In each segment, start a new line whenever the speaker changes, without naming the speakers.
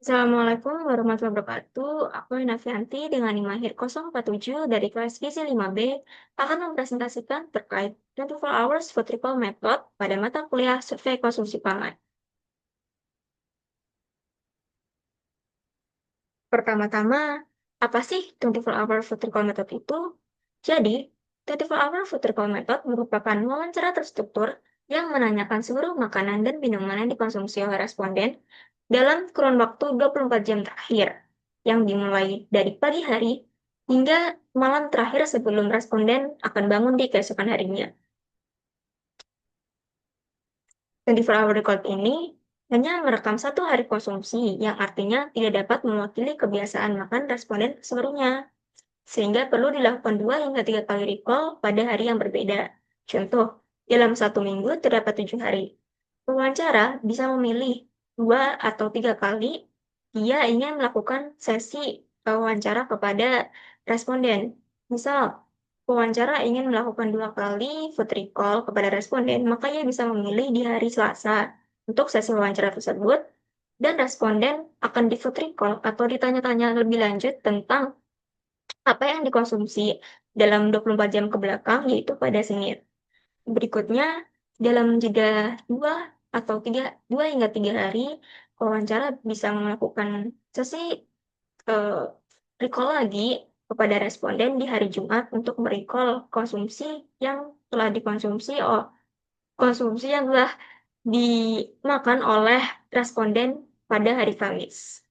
Assalamualaikum warahmatullahi wabarakatuh. Aku Inafianti dengan NIM lahir 047 dari kelas Gizi 5B akan mempresentasikan terkait 24 Hours Food Recall Method pada mata kuliah Survei Konsumsi Pangan. Pertama-tama, apa sih 24 Hour Food Recall Method itu? Jadi, 24 Hour Food Recall Method merupakan wawancara terstruktur yang menanyakan seluruh makanan dan minuman yang dikonsumsi oleh responden dalam kurun waktu 24 jam terakhir, yang dimulai dari pagi hari hingga malam terakhir sebelum responden akan bangun di keesokan harinya. 24 hour record ini hanya merekam satu hari konsumsi, yang artinya tidak dapat mewakili kebiasaan makan responden sebelumnya, sehingga perlu dilakukan 2 hingga 3 kali recall pada hari yang berbeda. Contoh, dalam satu minggu terdapat 7 hari. Pewawancara bisa memilih 2 atau 3 kali dia ingin melakukan sesi wawancara kepada responden. Misal, pewawancara ingin melakukan 2 kali food recall kepada responden, maka ia bisa memilih di hari Selasa untuk sesi wawancara tersebut, dan responden akan di food recall atau ditanya-tanya lebih lanjut tentang apa yang dikonsumsi dalam 24 jam ke belakang, yaitu pada Senin. Berikutnya, dalam jeda 2 hingga 3 hari, wawancara bisa melakukan sesi eh, recall lagi kepada responden di hari Jumat untuk merecall konsumsi yang telah dikonsumsi konsumsi yang telah dimakan oleh responden pada hari Kamis.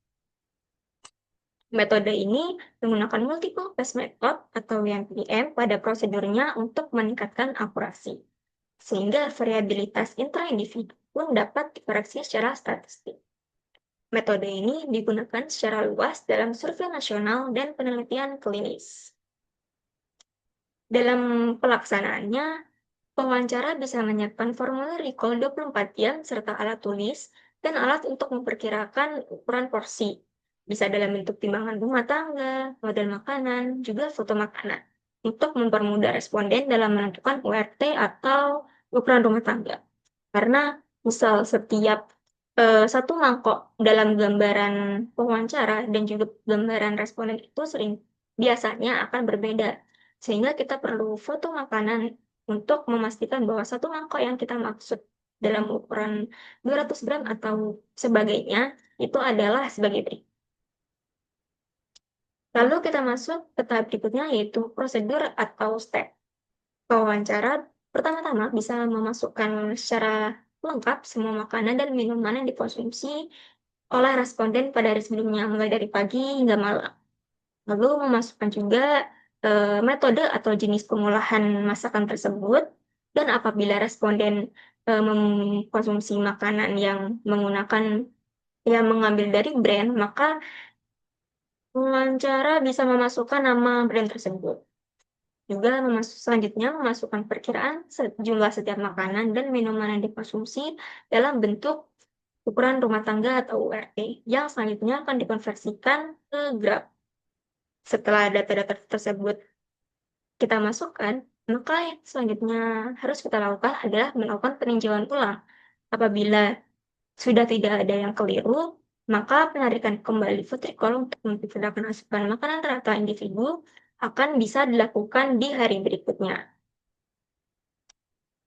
Metode ini menggunakan multiple pass method atau MPM pada prosedurnya untuk meningkatkan akurasi, sehingga variabilitas intra-individu pun dapat dikoreksi secara statistik. Metode ini digunakan secara luas dalam survei nasional dan penelitian klinis. Dalam pelaksanaannya, pewawancara bisa menyiapkan formulir recall 24 jam serta alat tulis dan alat untuk memperkirakan ukuran porsi. Bisa dalam bentuk timbangan rumah tangga, model makanan, juga foto makanan, untuk mempermudah responden dalam menentukan URT atau ukuran rumah tangga. Karena misal setiap satu mangkok dalam gambaran pewawancara dan juga gambaran responden itu biasanya akan berbeda. Sehingga kita perlu foto makanan untuk memastikan bahwa satu mangkok yang kita maksud dalam ukuran 200 gram atau sebagainya itu adalah sebagai berikut. Lalu kita masuk ke tahap berikutnya, yaitu prosedur atau step. Pewawancara pertama-tama bisa memasukkan secara lengkap semua makanan dan minuman yang dikonsumsi oleh responden pada hari sebelumnya, mulai dari pagi hingga malam. Lalu memasukkan juga metode atau jenis pengolahan masakan tersebut, dan apabila responden mengkonsumsi makanan yang mengambil dari brand, maka wawancara bisa memasukkan nama brand tersebut. Juga selanjutnya memasukkan perkiraan jumlah setiap makanan dan minuman yang dikonsumsi dalam bentuk ukuran rumah tangga atau URT, yang selanjutnya akan dikonversikan ke graf. Setelah data-data tersebut kita masukkan, maka yang selanjutnya harus kita lakukan adalah melakukan peninjauan ulang. Apabila sudah tidak ada yang keliru, maka penarikan kembali food recall untuk memperkirakan asupan makanan rata individu akan bisa dilakukan di hari berikutnya.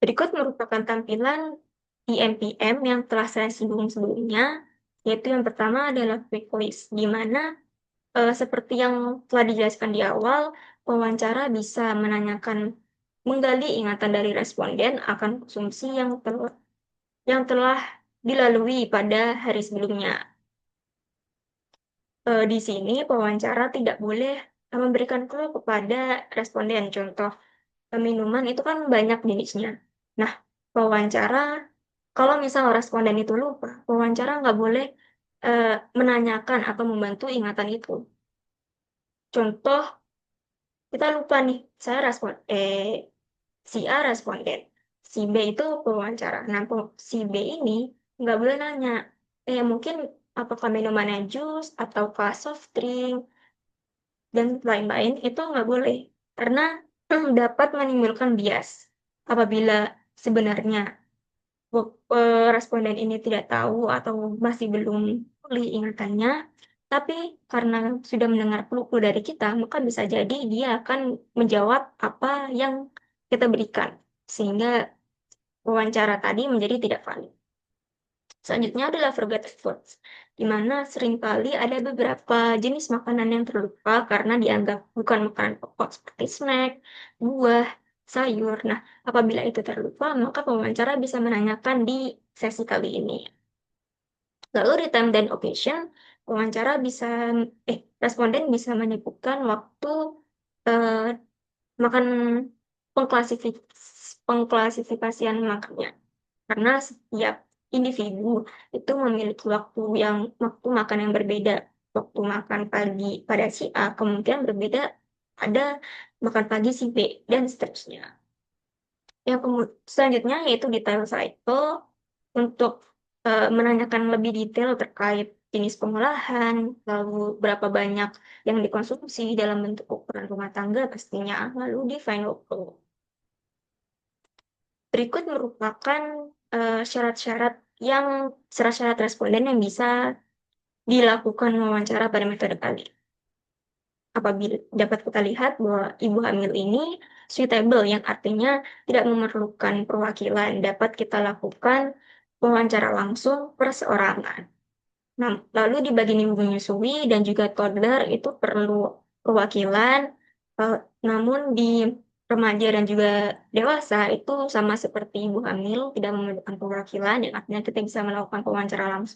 Berikut merupakan tampilan IMPM yang telah saya singgung sebelumnya, yaitu yang pertama adalah quick quiz, di mana seperti yang telah dijelaskan di awal, pewawancara bisa menggali ingatan dari responden akan konsumsi yang telah dilalui pada hari sebelumnya. Di sini pewawancara tidak boleh memberikan clue kepada responden. Contoh, minuman itu kan banyak jenisnya. Nah, pewawancara, kalau misal responden itu lupa, pewawancara nggak boleh menanyakan atau membantu ingatan itu. Contoh, kita lupa nih, si A responden, si B itu pewawancara. Nah, si B ini nggak boleh nanya, mungkin apakah minumannya jus ataukah soft drink dan lain-lain, itu nggak boleh karena dapat menimbulkan bias. Apabila sebenarnya responden ini tidak tahu atau masih belum pulih ingatannya, tapi karena sudah mendengar clue-clue dari kita, maka bisa jadi dia akan menjawab apa yang kita berikan, sehingga wawancara tadi menjadi tidak valid. Selanjutnya adalah forgotten foods, di mana seringkali ada beberapa jenis makanan yang terlupa karena dianggap bukan makanan pokok seperti snack, buah, sayur. Nah, apabila itu terlupa, maka pewawancara bisa menanyakan di sesi kali ini. Lalu di time dan occasion, wawancara bisa, responden bisa menyebutkan waktu eh, makan pengklasifikasian makannya. Karena setiap individu itu memiliki waktu makan yang berbeda. Waktu makan pagi pada si A kemungkinan berbeda pada makan pagi si B dan seterusnya. Selanjutnya yaitu detail cycle untuk menanyakan lebih detail terkait jenis pengolahan, lalu berapa banyak yang dikonsumsi dalam bentuk ukuran rumah tangga pastinya, lalu di final goal. Berikut merupakan syarat-syarat syarat-syarat responden yang bisa dilakukan wawancara pada metode kali. Apabila dapat kita lihat bahwa ibu hamil ini suitable, yang artinya tidak memerlukan perwakilan, dapat kita lakukan wawancara langsung perseorangan. Nah, lalu di bagian ibu menyusui dan juga toddler itu perlu perwakilan, namun di remaja dan juga dewasa itu sama seperti ibu hamil, tidak memerlukan perwakilan, yang artinya kita bisa melakukan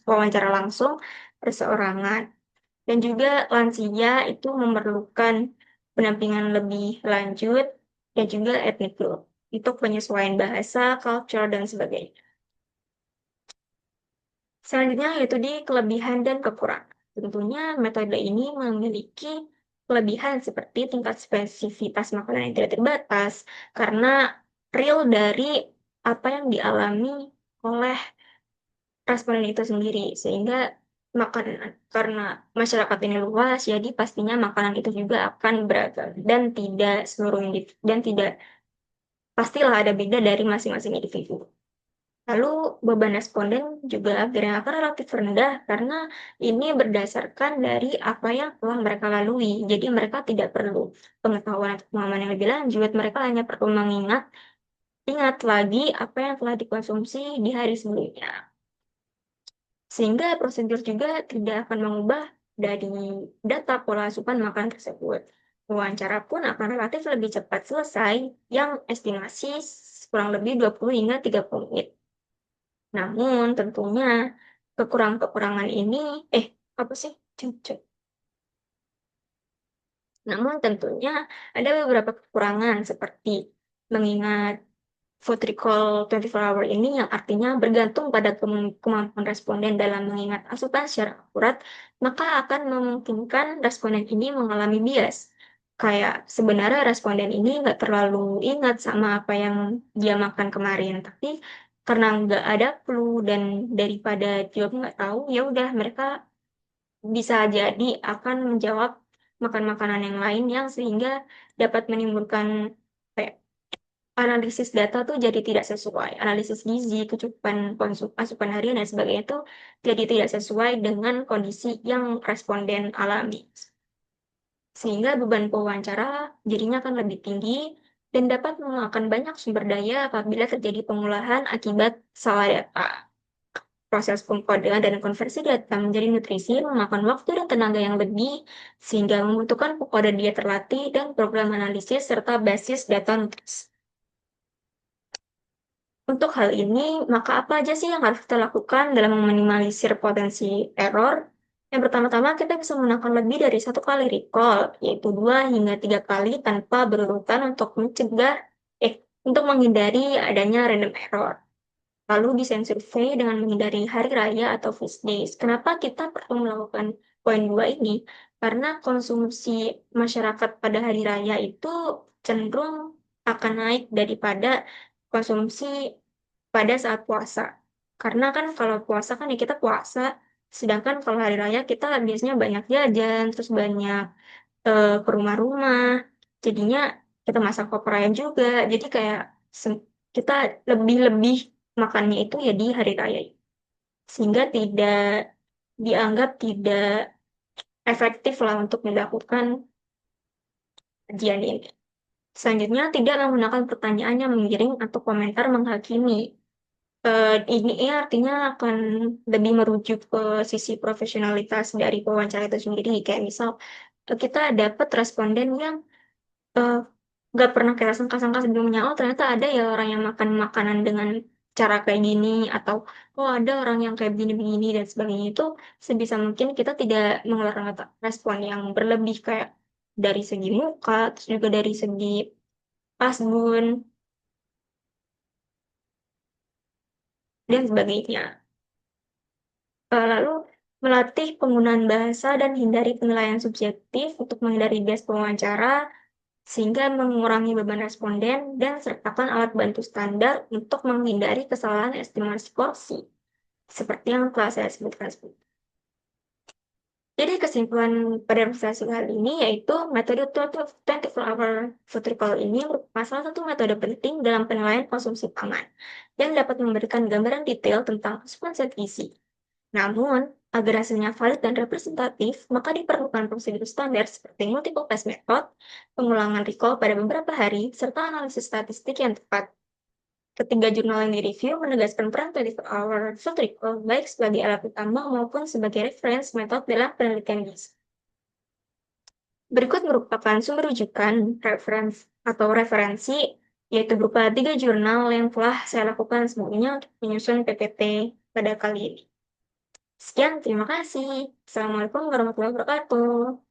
wawancara langsung perseorangan. Dan juga lansia itu memerlukan pendampingan lebih lanjut dan juga ethnic group untuk penyesuaian bahasa, culture, dan sebagainya. Selanjutnya yaitu di kelebihan dan kekurangan. Tentunya metode ini memiliki kelebihan seperti tingkat spesifitas makanan yang tidak terbatas karena real dari apa yang dialami oleh responden itu sendiri, sehingga makanan karena masyarakat ini luas, jadi pastinya makanan itu juga akan beragam dan tidak seluruh individu dan tidak pastilah ada beda dari masing-masing individu. Lalu beban responden juga akhirnya akan relatif rendah karena ini berdasarkan dari apa yang telah mereka lalui. Jadi mereka tidak perlu pengetahuan atau pemahaman yang lebih lanjut, mereka hanya perlu ingat lagi apa yang telah dikonsumsi di hari sebelumnya. Sehingga prosedur juga tidak akan mengubah dari data pola asupan makanan tersebut. Wawancara pun akan relatif lebih cepat selesai, yang estimasi kurang lebih 20 hingga 30 menit. Namun tentunya kekurangan-kekurangan ini, apa sih? Cuk. Namun tentunya ada beberapa kekurangan seperti mengingat food recall 24 hour ini yang artinya bergantung pada kemampuan responden dalam mengingat asupan secara akurat, maka akan memungkinkan responden ini mengalami bias. Kayak sebenarnya responden ini nggak terlalu ingat sama apa yang dia makan kemarin, tapi karena nggak ada clue dan daripada jawab nggak tahu, ya udah mereka bisa jadi akan menjawab makan makanan yang lain yang sehingga dapat menimbulkan kayak analisis data tuh jadi tidak sesuai. Analisis gizi, kecukupan asupan harian dan sebagainya itu jadi tidak sesuai dengan kondisi yang responden alami. Sehingga beban pewawancara jadinya akan lebih tinggi dan dapat memakan banyak sumber daya apabila terjadi pengolahan akibat salah data. Proses pengkodean dan konversi data menjadi nutrisi memakan waktu dan tenaga yang lebih, sehingga membutuhkan pengkode dia terlatih dan program analisis serta basis data nutrisi. Untuk hal ini, maka apa aja sih yang harus kita lakukan dalam meminimalisir potensi error? Yang pertama-tama, kita bisa menggunakan lebih dari satu kali recall, yaitu 2 hingga 3 kali tanpa berurutan untuk menghindari adanya random error. Lalu desain survei dengan menghindari hari raya atau feast days. Kenapa kita perlu melakukan poin 2 ini? Karena konsumsi masyarakat pada hari raya itu cenderung akan naik daripada konsumsi pada saat puasa. Karena kan kalau puasa kan ya kita puasa, sedangkan kalau hari raya kita biasanya banyak jajan, terus banyak ke rumah-rumah. Jadinya kita masak opor ayam juga. Jadi kayak kita lebih-lebih makannya itu ya di hari raya. Sehingga tidak dianggap tidak efektif lah untuk dilakukan kajian ini. Selanjutnya, tidak menggunakan pertanyaan yang menggiring atau komentar menghakimi. Ini artinya akan lebih merujuk ke sisi profesionalitas dari wawancara itu sendiri. Kayak misal, kita dapat responden yang eh, nggak pernah kita sangka-sangka sebelumnya. Oh, ternyata ada ya orang yang makan makanan dengan cara kayak gini. Atau, oh ada orang yang kayak begini-begini dan sebagainya. Itu sebisa mungkin kita tidak mengeluarkan respon yang berlebih kayak dari segi muka, terus juga dari segi asbun, dan sebagainya. Lalu melatih penggunaan bahasa dan hindari penilaian subjektif untuk menghindari bias pewawancara, sehingga mengurangi beban responden dan sertakan alat bantu standar untuk menghindari kesalahan estimasi porsi, seperti yang telah saya sebutkan sebelumnya. Jadi kesimpulan pada presentasi kali ini yaitu metode 24-hour food recall ini merupakan salah satu metode penting dalam penilaian konsumsi pangan yang dapat memberikan gambaran detail tentang asupan gizi. Namun, agar hasilnya valid dan representatif, maka diperlukan prosedur standar seperti multiple pass method, pengulangan recall pada beberapa hari, serta analisis statistik yang tepat. Ketiga jurnal yang direview menegaskan peran 24-hour field recall baik sebagai alat utama maupun sebagai reference metode dalam penelitian gizi. Berikut merupakan sumber rujukan referensi, yaitu berupa 3 jurnal yang telah saya lakukan sebelumnya untuk menyusun PPT pada kali ini. Sekian, terima kasih. Assalamualaikum warahmatullahi wabarakatuh.